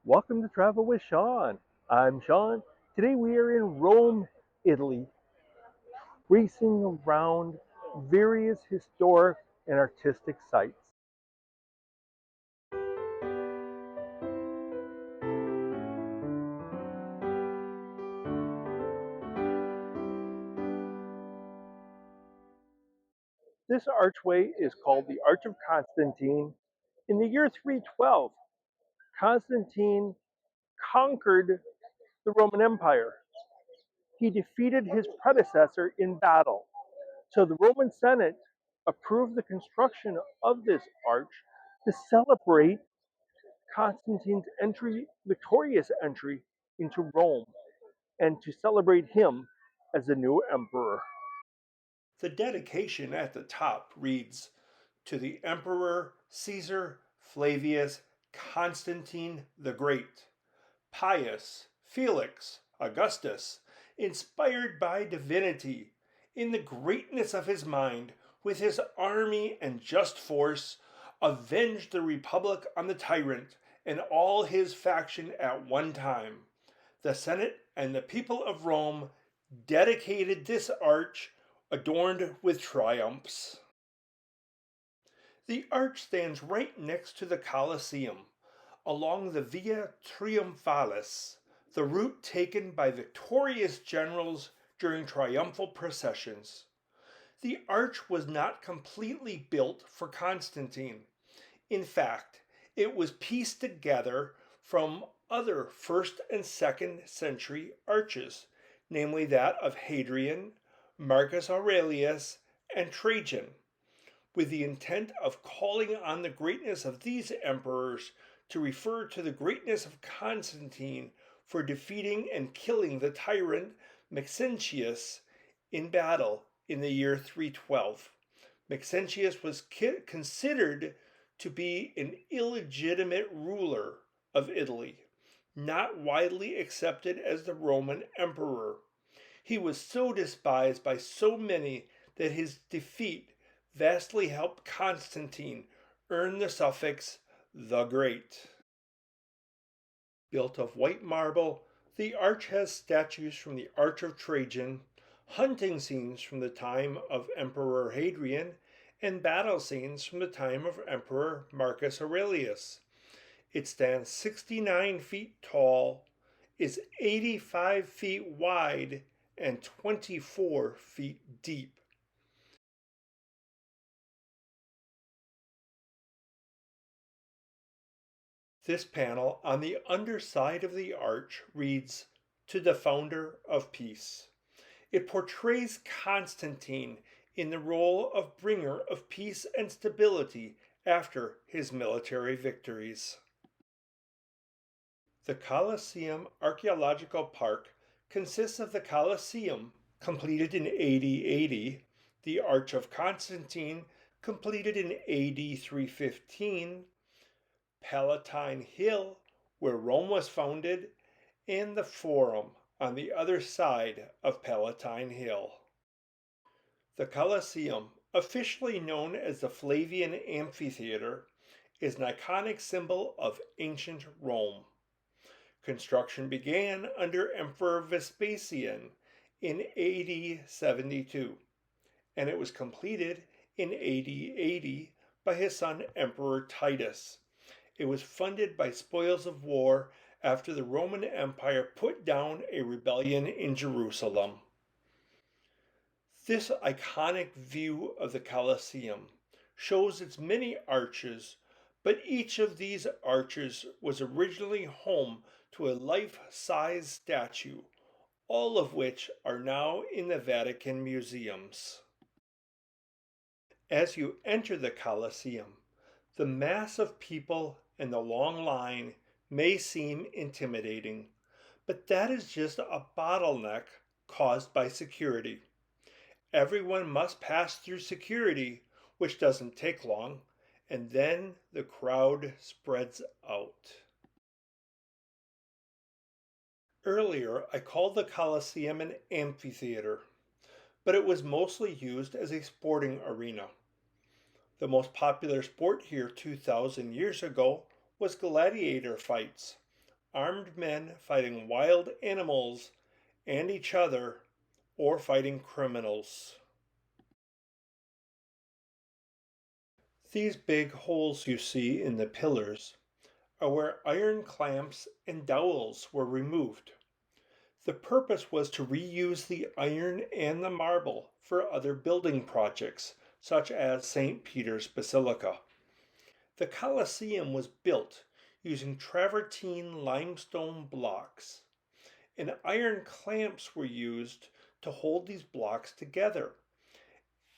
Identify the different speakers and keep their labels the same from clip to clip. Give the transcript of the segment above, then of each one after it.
Speaker 1: Welcome to Travel with Sean. I'm Sean. Today we are in Rome, Italy, racing around various historic and artistic sites. This archway is called the Arch of Constantine. In the year 312, Constantine conquered the Roman Empire. He defeated his predecessor in battle. So the Roman Senate approved the construction of this arch to celebrate Constantine's victorious entry into Rome, and to celebrate him as the new emperor.
Speaker 2: The dedication at the top reads, "To the Emperor Caesar Flavius Constantine the Great, pious Felix Augustus, inspired by divinity, in the greatness of his mind, with his army and just force, avenged the republic on the tyrant and all his faction at one time. The Senate and the people of Rome dedicated this arch adorned with triumphs." The arch stands right next to the Colosseum, along the Via Triumphalis, the route taken by victorious generals during triumphal processions. The arch was not completely built for Constantine. In fact, it was pieced together from other 1st and 2nd century arches, namely that of Hadrian, Marcus Aurelius, and Trajan, with the intent of calling on the greatness of these emperors to refer to the greatness of Constantine for defeating and killing the tyrant Maxentius in battle in the year 312. Maxentius was considered to be an illegitimate ruler of Italy, not widely accepted as the Roman emperor. He was so despised by so many that his defeat vastly helped Constantine earn the suffix the Great. Built of white marble, the arch has statues from the Arch of Trajan, hunting scenes from the time of Emperor Hadrian, and battle scenes from the time of Emperor Marcus Aurelius. It stands 69 feet tall, is 85 feet wide, and 24 feet deep. This panel on the underside of the arch reads, "To the Founder of Peace." It portrays Constantine in the role of bringer of peace and stability after his military victories. The Colosseum Archeological Park consists of the Colosseum, completed in AD 80, the Arch of Constantine, completed in AD 315, Palatine Hill, where Rome was founded, and the Forum on the other side of Palatine Hill. The Colosseum, officially known as the Flavian Amphitheater, is an iconic symbol of ancient Rome. Construction began under Emperor Vespasian in AD 72, and it was completed in AD 80 by his son Emperor Titus. It was funded by spoils of war after the Roman Empire put down a rebellion in Jerusalem. This iconic view of the Colosseum shows its many arches, but each of these arches was originally home to a life-size statue, all of which are now in the Vatican museums. As you enter the Colosseum, the mass of people and the long line may seem intimidating, but that is just a bottleneck caused by security. Everyone must pass through security, which doesn't take long, and then the crowd spreads out. Earlier, I called the Colosseum an amphitheater, but it was mostly used as a sporting arena. The most popular sport here 2,000 years ago was gladiator fights, armed men fighting wild animals and each other, or fighting criminals. These big holes you see in the pillars are where iron clamps and dowels were removed. The purpose was to reuse the iron and the marble for other building projects, such as St. Peter's Basilica. The Colosseum was built using travertine limestone blocks, and iron clamps were used to hold these blocks together,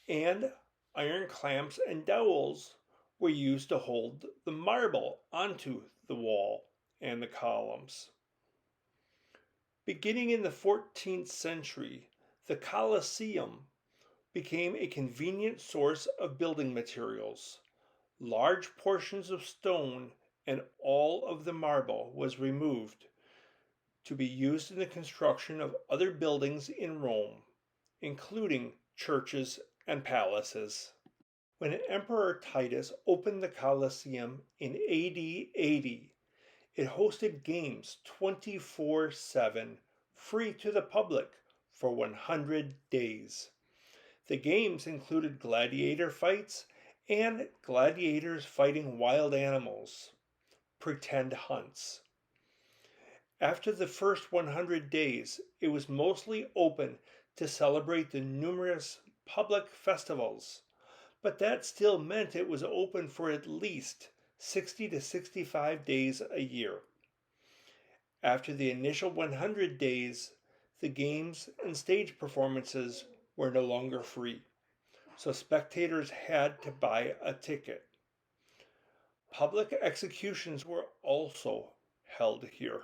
Speaker 2: and iron clamps and dowels were used to hold the marble onto the wall and the columns. Beginning in the 14th century, the Colosseum became a convenient source of building materials. Large portions of stone and all of the marble was removed to be used in the construction of other buildings in Rome, including churches and palaces. When Emperor Titus opened the Colosseum in AD 80, it hosted games 24/7, free to the public for 100 days. The games included gladiator fights and gladiators fighting wild animals, pretend hunts. After the first 100 days, it was mostly open to celebrate the numerous public festivals, but that still meant it was open for at least 60 to 65 days a year. After the initial 100 days, the games and stage performances were no longer free, so spectators had to buy a ticket. Public executions were also held here.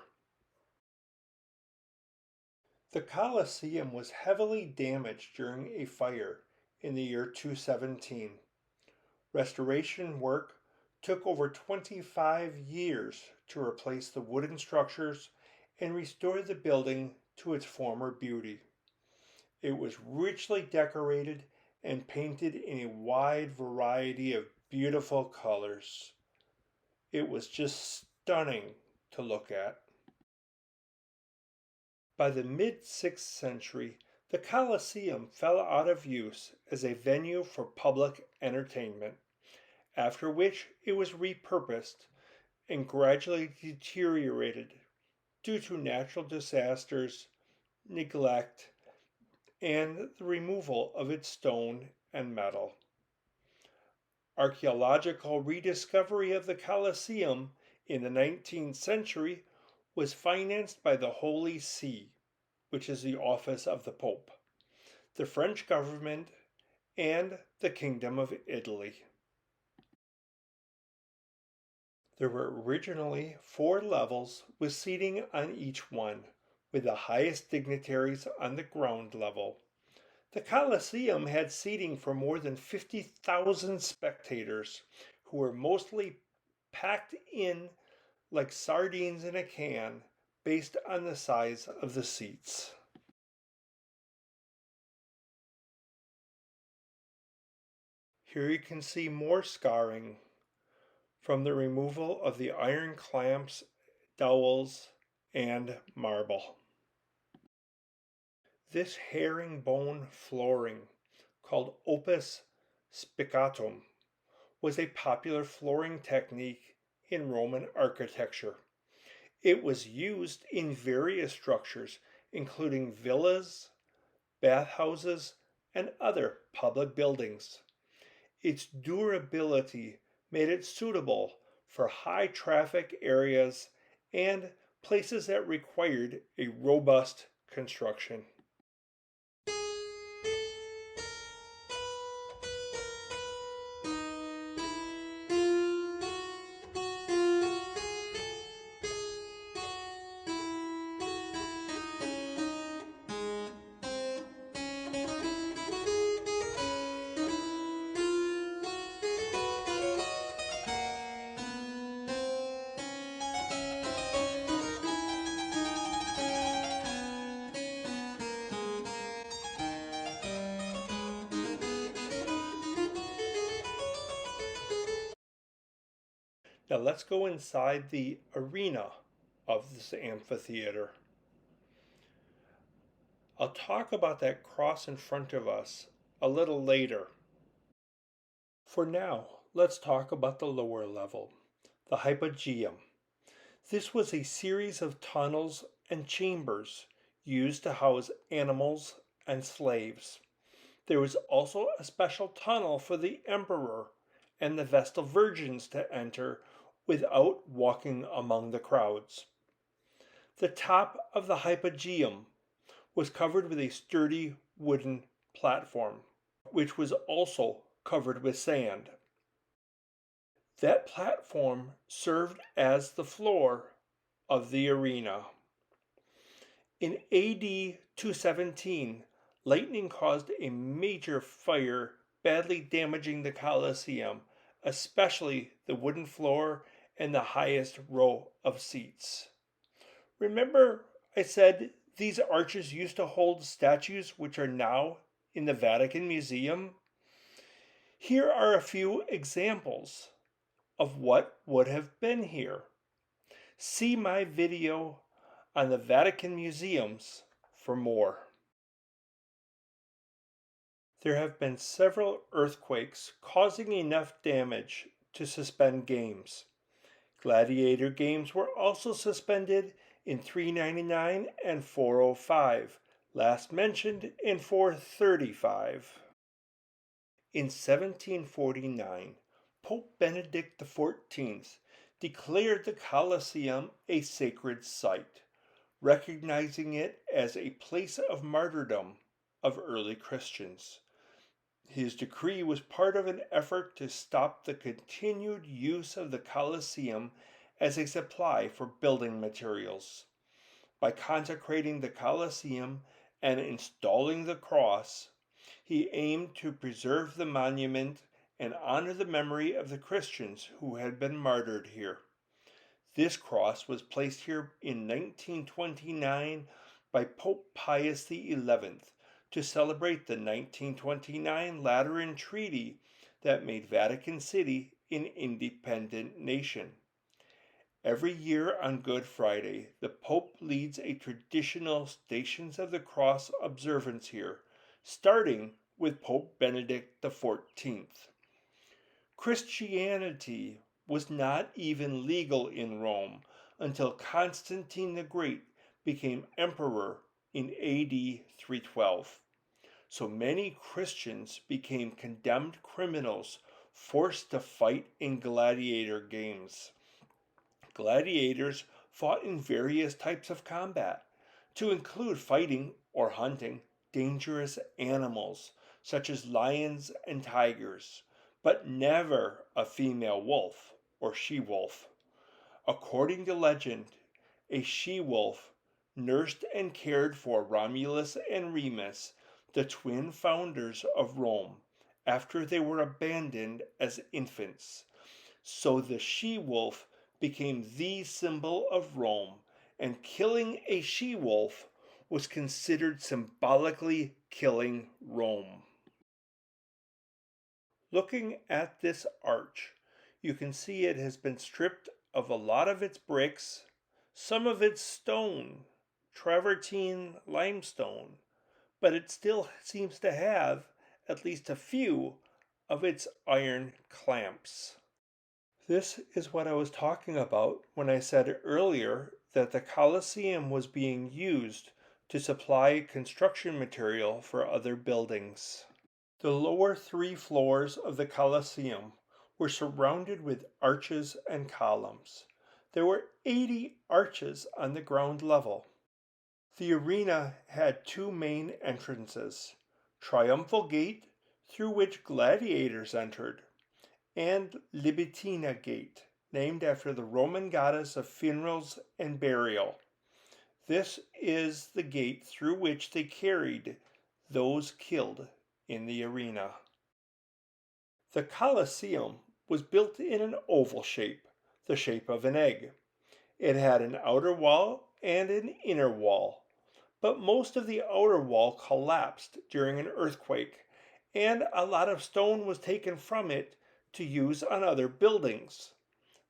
Speaker 2: The Colosseum was heavily damaged during a fire in the year 217. Restoration work took over 25 years to replace the wooden structures and restore the building to its former beauty. It was richly decorated and painted in a wide variety of beautiful colors. It was just stunning to look at. By the mid-6th century, the Colosseum fell out of use as a venue for public entertainment, after which it was repurposed and gradually deteriorated due to natural disasters, neglect, and the removal of its stone and metal. Archeological rediscovery of the Colosseum in the 19th century was financed by the Holy See, which is the office of the Pope, the French government, and the Kingdom of Italy. There were originally 4 levels with seating on each one, with the highest dignitaries on the ground level. The Colosseum had seating for more than 50,000 spectators, who were mostly packed in like sardines in a can based on the size of the seats. Here you can see more scarring from the removal of the iron clamps, dowels, and marble. This herringbone flooring, called opus spicatum, was a popular flooring technique in Roman architecture. It was used in various structures, including villas, bathhouses, and other public buildings. Its durability made it suitable for high traffic areas and places that required a robust construction. Now let's go inside the arena of this amphitheater. I'll talk about that cross in front of us a little later. For now, let's talk about the lower level, the hypogeum. This was a series of tunnels and chambers used to house animals and slaves. There was also a special tunnel for the emperor and the Vestal virgins to enter without walking among the crowds. The top of the hypogeum was covered with a sturdy wooden platform, which was also covered with sand. That platform served as the floor of the arena. In AD 217, lightning caused a major fire, badly damaging the Colosseum, especially the wooden floor and the highest row of seats. Remember, I said these arches used to hold statues which are now in the Vatican Museum? Here are a few examples of what would have been here. See my video on the Vatican Museums for more. There have been several earthquakes causing enough damage to suspend games. Gladiator games were also suspended in 399 and 405, last mentioned in 435. In 1749, Pope Benedict XIV declared the Colosseum a sacred site, recognizing it as a place of martyrdom of early Christians. His decree was part of an effort to stop the continued use of the Colosseum as a supply for building materials. By consecrating the Colosseum and installing the cross, he aimed to preserve the monument and honor the memory of the Christians who had been martyred here. This cross was placed here in 1929 by Pope Pius XI to celebrate the 1929 Lateran Treaty that made Vatican City an independent nation. Every year on Good Friday, the Pope leads a traditional Stations of the Cross observance here, starting with Pope Benedict XIV. Christianity was not even legal in Rome until Constantine the Great became emperor in AD 312. So many Christians became condemned criminals forced to fight in gladiator games. Gladiators fought in various types of combat, to include fighting or hunting dangerous animals such as lions and tigers, but never a female wolf or she-wolf. According to legend, a she-wolf nursed and cared for Romulus and Remus, the twin founders of Rome, after they were abandoned as infants. So the she-wolf became the symbol of Rome, and killing a she-wolf was considered symbolically killing Rome. Looking at this arch, you can see it has been stripped of a lot of its bricks, some of its stone, travertine limestone, but it still seems to have at least a few of its iron clamps. This is what I was talking about when I said earlier that the Colosseum was being used to supply construction material for other buildings. The lower 3 floors of the Colosseum were surrounded with arches and columns. There were 80 arches on the ground level. The arena had 2 main entrances: Triumphal Gate, through which gladiators entered, and Libitina Gate, named after the Roman goddess of funerals and burial. This is the gate through which they carried those killed in the arena. The Colosseum was built in an oval shape, the shape of an egg. It had an outer wall and an inner wall, but most of the outer wall collapsed during an earthquake, and a lot of stone was taken from it to use on other buildings.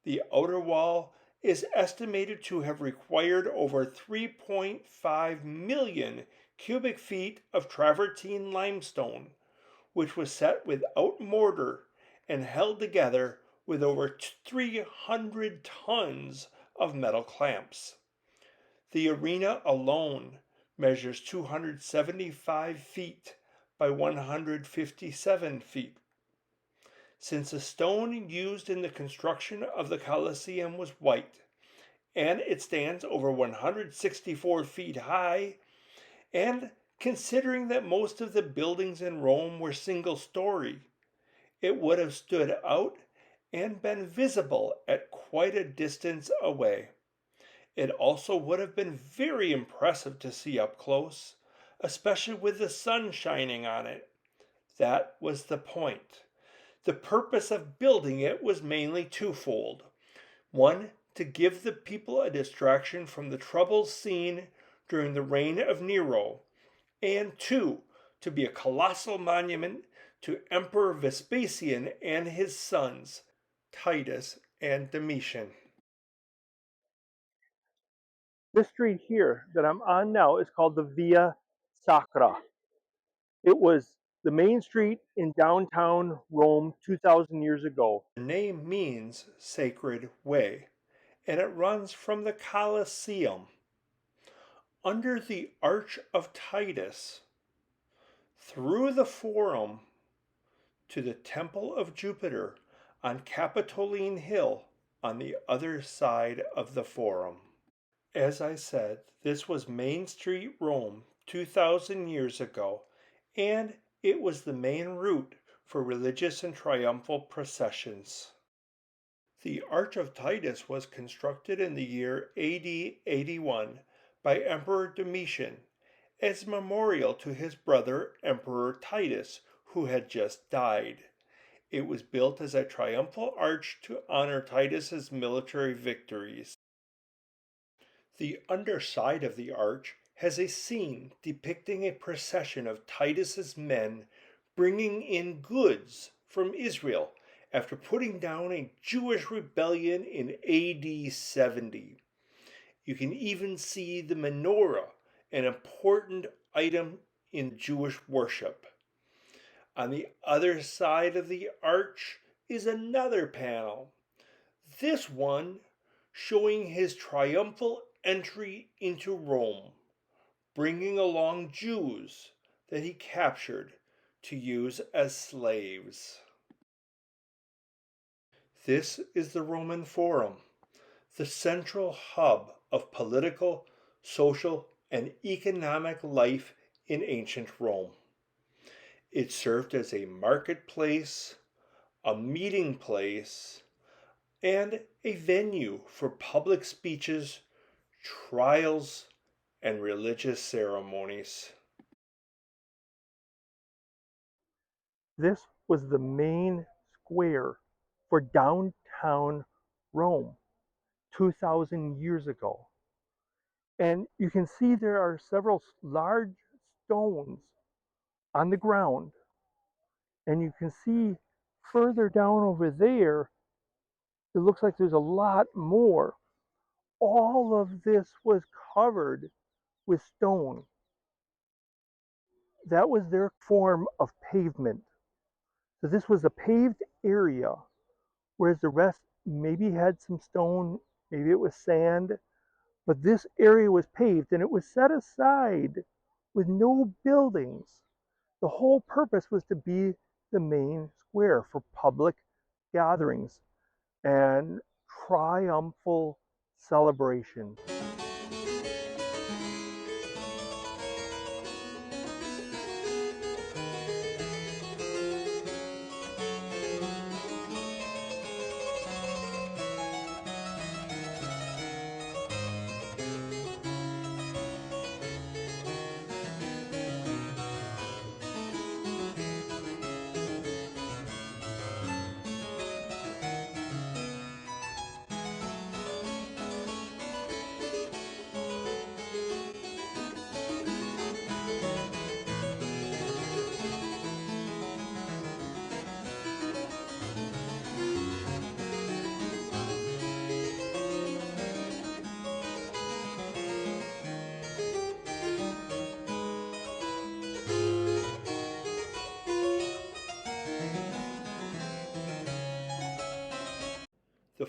Speaker 2: The outer wall is estimated to have required over 3.5 million cubic feet of travertine limestone, which was set without mortar and held together with over 300 tons of metal clamps. The arena alone measures 275 feet by 157 feet. Since the stone used in the construction of the Colosseum was white, and it stands over 164 feet high, and considering that most of the buildings in Rome were single story, it would have stood out and been visible at quite a distance away. It also would have been very impressive to see up close, especially with the sun shining on it. That was the point. The purpose of building it was mainly twofold. One, to give the people a distraction from the troubles seen during the reign of Nero, and two, to be a colossal monument to Emperor Vespasian and his sons, Titus and Domitian.
Speaker 1: This street here that I'm on now is called the Via Sacra. It was the main street in downtown Rome 2,000 years ago.
Speaker 2: The name means sacred way, and it runs from the Colosseum under the Arch of Titus through the Forum to the Temple of Jupiter on Capitoline Hill on the other side of the Forum. As I said, this was Main Street, Rome, 2,000 years ago, and it was the main route for religious and triumphal processions. The Arch of Titus was constructed in the year AD 81 by Emperor Domitian as a memorial to his brother Emperor Titus, who had just died. It was built as a triumphal arch to honor Titus's military victories. The underside of the arch has a scene depicting a procession of Titus's men bringing in goods from Israel after putting down a Jewish rebellion in AD 70. You can even see the menorah, an important item in Jewish worship. On the other side of the arch is another panel, this one showing his triumphal entry into Rome, bringing along Jews that he captured to use as slaves. This is the Roman Forum, the central hub of political, social, and economic life in ancient Rome. It served as a marketplace, a meeting place, and a venue for public speeches, trials, and religious ceremonies.
Speaker 1: This was the main square for downtown Rome 2,000 years ago. And you can see there are several large stones on the ground. And you can see further down over there, it looks like there's a lot more. All of this was covered with stone. That was their form of pavement. So this was a paved area, whereas the rest maybe had some stone, maybe it was sand, but this area was paved and it was set aside with no buildings. The whole purpose was to be the main square for public gatherings and triumphal celebrations.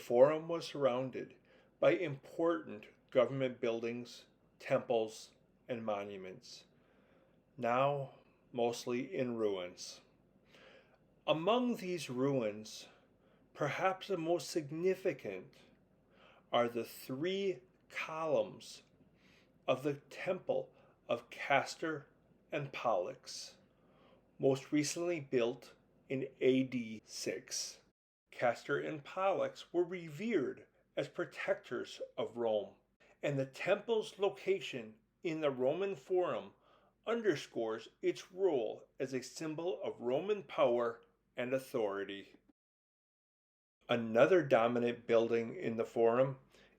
Speaker 2: Forum was surrounded by important government buildings, temples, and monuments, now mostly in ruins. Among these ruins, perhaps the most significant are the three columns of the Temple of Castor and Pollux, most recently built in AD 6. Castor and Pollux were revered as protectors of Rome, and the temple's location in the Roman Forum underscores its role as a symbol of Roman power and authority. Another dominant building in the Forum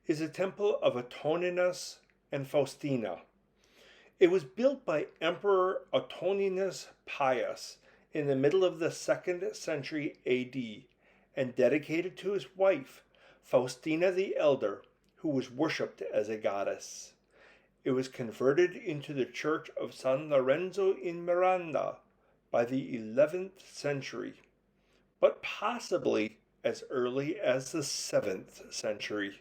Speaker 2: is the Temple of Antoninus and Faustina. It was built by Emperor Antoninus Pius in the middle of the 2nd century AD and dedicated to his wife, Faustina the Elder, who was worshipped as a goddess. It was converted into the Church of San Lorenzo in Miranda by the 11th century, but possibly as early as the 7th century.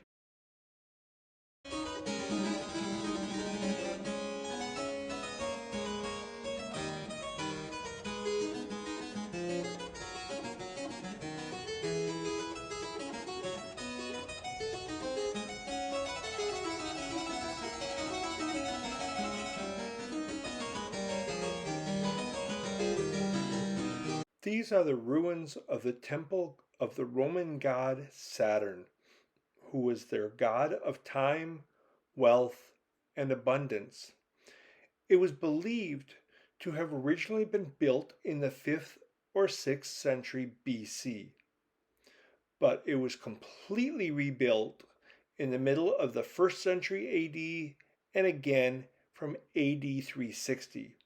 Speaker 2: These are the ruins of the temple of the Roman god Saturn, who was their god of time, wealth, and abundance. It was believed to have originally been built in the 5th or 6th century BC, but it was completely rebuilt in the middle of the 1st century AD and again from AD 360.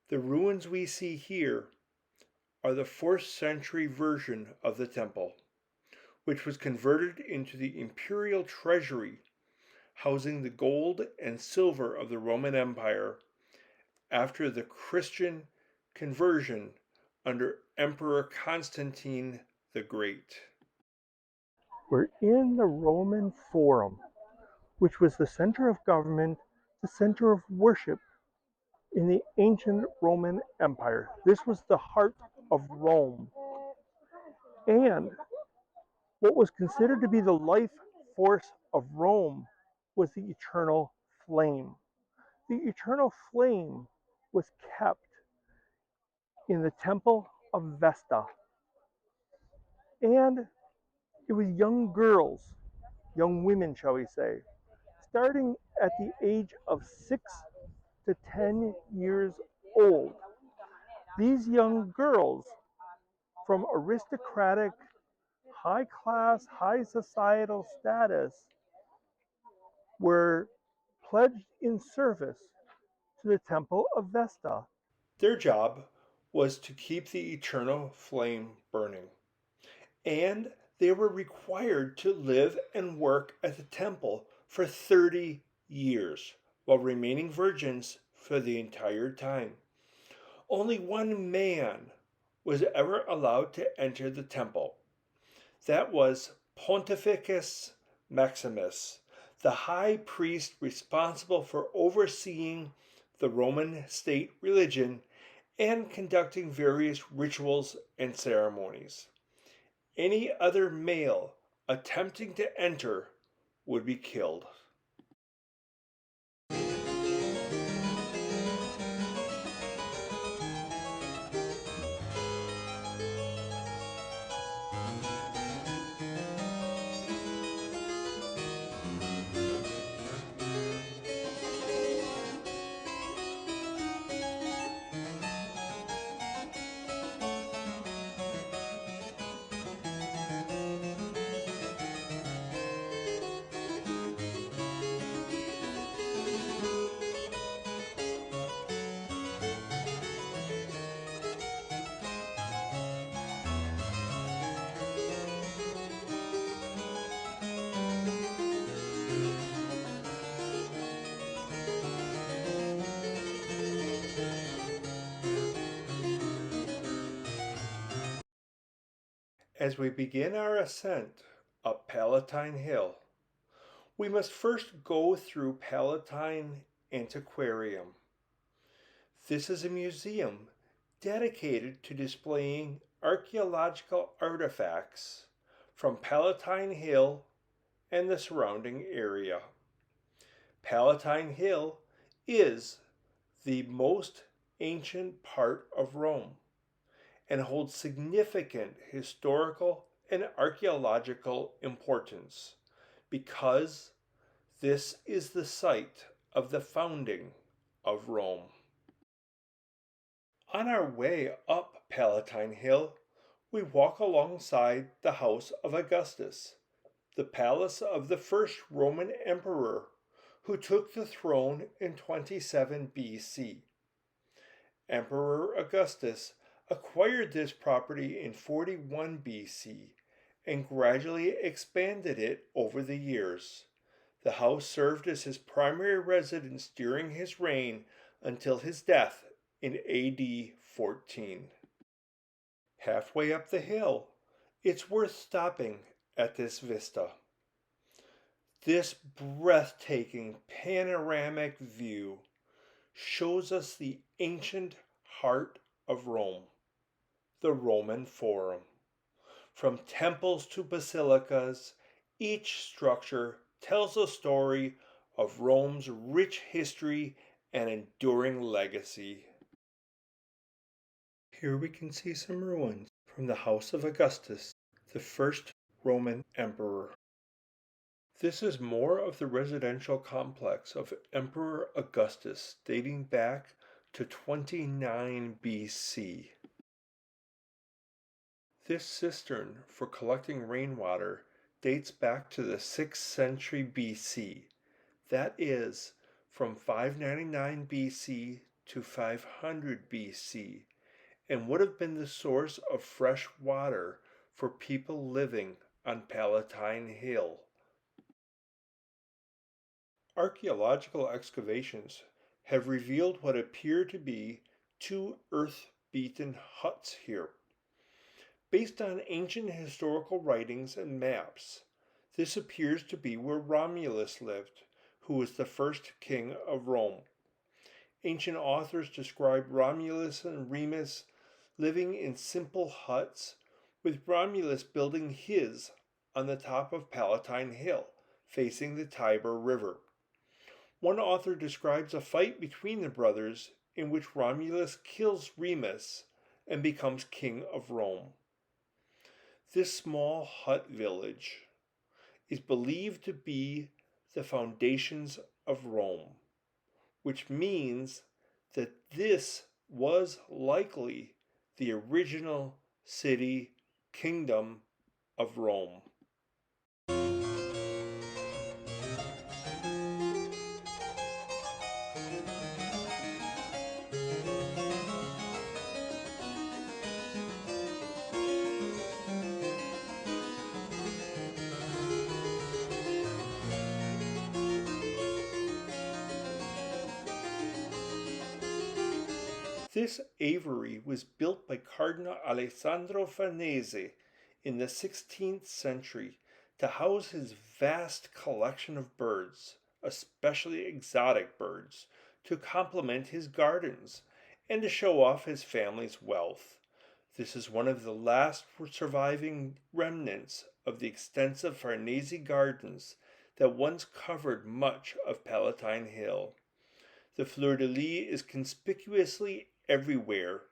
Speaker 2: The ruins we see here are the 4th century version of the temple, which was converted into the imperial treasury, housing the gold and silver of the Roman Empire after the Christian conversion under Emperor Constantine the Great.
Speaker 1: We're in the Roman Forum, which was the center of government, the center of worship in the ancient Roman Empire. This was the heart of Rome. And what was considered to be the life force of Rome was the eternal flame. The eternal flame was kept in the temple of Vesta. And it was young girls, young women, shall we say, starting at the age of 6 to 10 years old. These young girls from aristocratic, high class, high societal status were pledged in service to the temple of Vesta.
Speaker 2: Their job was to keep the eternal flame burning, and they were required to live and work at the temple for 30 years while remaining virgins for the entire time. Only one man was ever allowed to enter the temple. That was Pontificus Maximus, the high priest responsible for overseeing the Roman state religion and conducting various rituals and ceremonies. Any other male attempting to enter would be killed. As we begin our ascent up Palatine Hill. We must first go through Palatine Antiquarium. This is a museum dedicated to displaying archaeological artifacts from Palatine Hill and the surrounding area. Palatine Hill is the most ancient part of Rome and holds significant historical and archaeological importance because this is the site of the founding of Rome. On our way up Palatine Hill, we walk alongside the house of Augustus, the palace of the first Roman emperor who took the throne in 27 BC. Emperor Augustus acquired this property in 41 BC and gradually expanded it over the years. The house served as his primary residence during his reign until his death in AD 14. Halfway up the hill, it's worth stopping at this vista. This breathtaking panoramic view shows us the ancient heart of Rome, the Roman Forum. From temples to basilicas, each structure tells a story of Rome's rich history and enduring legacy. Here we can see some ruins from the house of Augustus, the first Roman emperor. This is more of the residential complex of Emperor Augustus dating back to 29 BC. This cistern for collecting rainwater dates back to the 6th century BC. That is, from 599 BC to 500 BC, and would have been the source of fresh water for people living on Palatine Hill. Archaeological excavations have revealed what appear to be two earth-beaten huts here. Based on ancient historical writings and maps, this appears to be where Romulus lived, who was the first king of Rome. Ancient authors describe Romulus and Remus living in simple huts, with Romulus building his on the top of Palatine Hill, facing the Tiber River. One author describes a fight between the brothers in which Romulus kills Remus and becomes king of Rome. This small hut village is believed to be the foundations of Rome, which means that this was likely the original city kingdom of Rome. This aviary was built by Cardinal Alessandro Farnese in the 16th century to house his vast collection of birds, especially exotic birds, to complement his gardens and to show off his family's wealth. This is one of the last surviving remnants of the extensive Farnese gardens that once covered much of Palatine Hill. The fleur-de-lis is conspicuously everywhere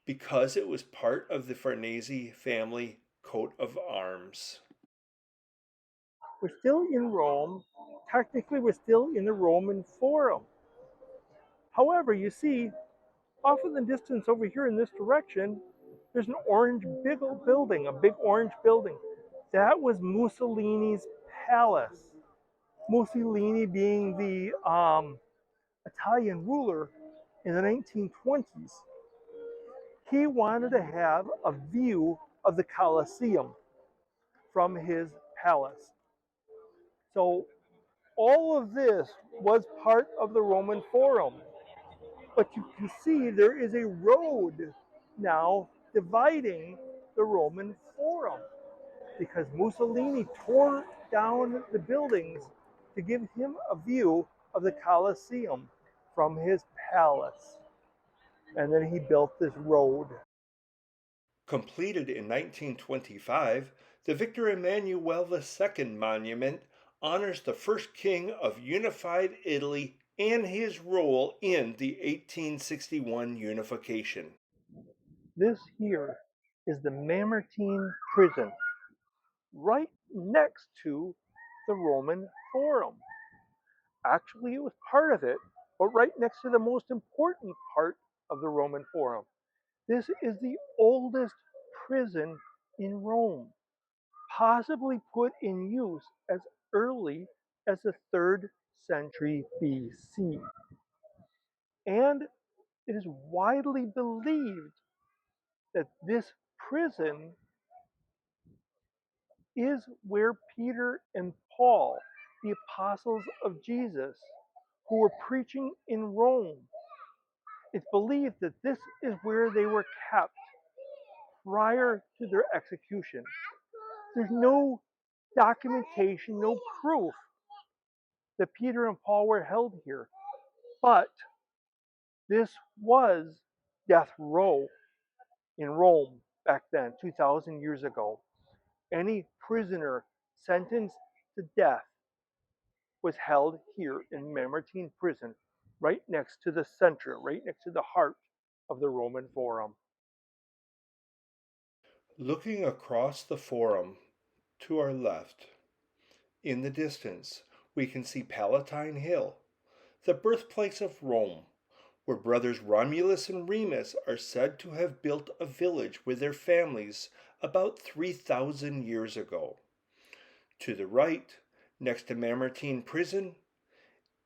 Speaker 2: because it was part of the Farnese family coat of arms.
Speaker 1: We're still in Rome. Technically, we're still in the Roman Forum. However, you see, off in the distance over here in this direction, there's an orange big building, a big orange building. That was Mussolini's palace. Mussolini being the Italian ruler in the 1920s. He wanted to have a view of the Colosseum from his palace. So all of this was part of the Roman Forum. But you can see there is a road now dividing the Roman Forum. because Mussolini tore down the buildings to give him a view of the Colosseum from his palace. And then he built this road.
Speaker 2: Completed in 1925, the Victor Emmanuel II monument honors the first king of unified Italy and his role in the 1861 unification.
Speaker 1: This here is the Mamertine prison, right next to the Roman Forum. Actually, it was part of it, but right next to the most important part of the Roman Forum. This is the oldest prison in Rome, possibly put in use as early as the 3rd century BC. And it is widely believed that this prison is where Peter and Paul, the apostles of Jesus, who were preaching in Rome, it's believed that this is where they were kept prior to their execution. There's no documentation, no proof that Peter and Paul were held here, but this was death row in Rome back then, 2,000 years ago. Any prisoner sentenced to death was held here in Mamertine prison, right next to the center, right next to the heart of the Roman Forum.
Speaker 2: Looking across the Forum to our left, in the distance, we can see Palatine Hill, the birthplace of Rome, where brothers Romulus and Remus are said to have built a village with their families about 3,000 years ago. To the right, next to Mamertine Prison,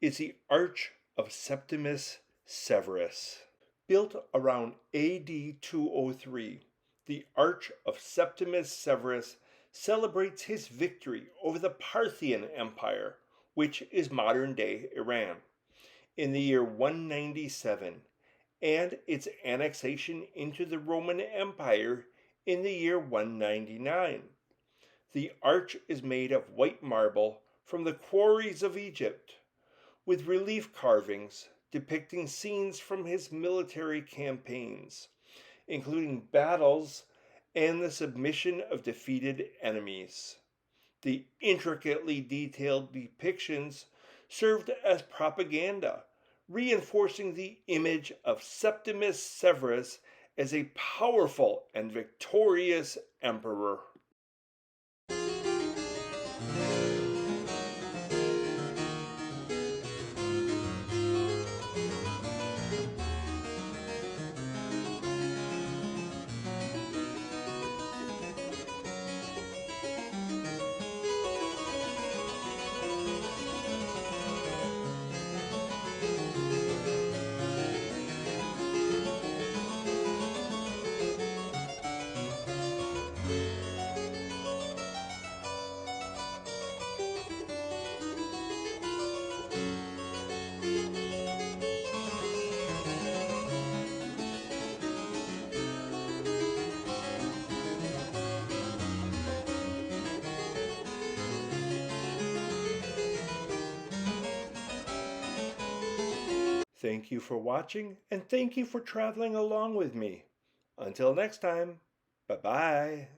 Speaker 2: is the Arch of Septimus Severus. Built around AD 203, the Arch of Septimus Severus celebrates his victory over the Parthian Empire, which is modern-day Iran, in the year 197, and its annexation into the Roman Empire in the year 199. The arch is made of white marble from the quarries of Egypt, with relief carvings depicting scenes from his military campaigns, including battles and the submission of defeated enemies. The intricately detailed depictions served as propaganda, reinforcing the image of Septimus Severus as a powerful and victorious emperor. Thank you for watching, and thank you for traveling along with me. Until next time, bye-bye.